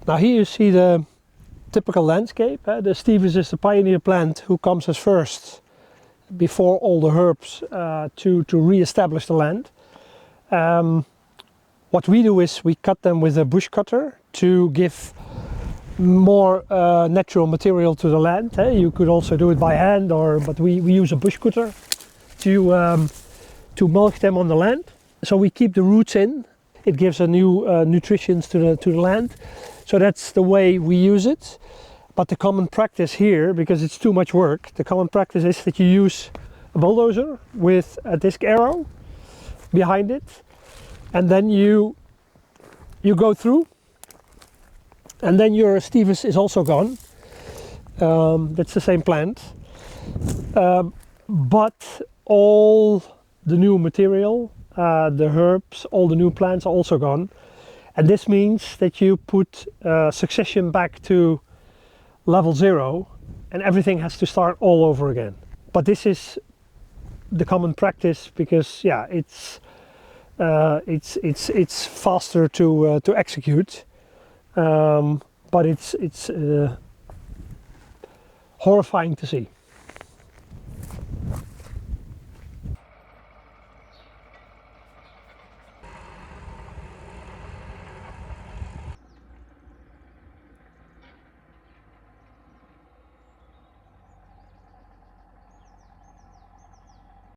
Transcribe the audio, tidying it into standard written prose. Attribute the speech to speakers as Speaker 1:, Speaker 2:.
Speaker 1: Now here you see the typical landscape. The Cistus is the pioneer plant who comes as first before all the herbs to re-establish the land. What we do is we cut them with a bush cutter to give more natural material to the land. You could also do it by hand, but we use a bush cutter to mulch them on the land. So we keep the roots in. It gives a new nutrition to the land. So that's the way we use it. But the common practice here, because it's too much work, the common practice is that you use a bulldozer with a disc arrow behind it, and then you go through, and then your Cistus is also gone. That's the same plant, but all the new material, the herbs, all the new plants are also gone, and this means that you put succession back to level 0, and everything has to start all over again. But this is the common practice because, yeah, it's faster to execute, but it's horrifying to see.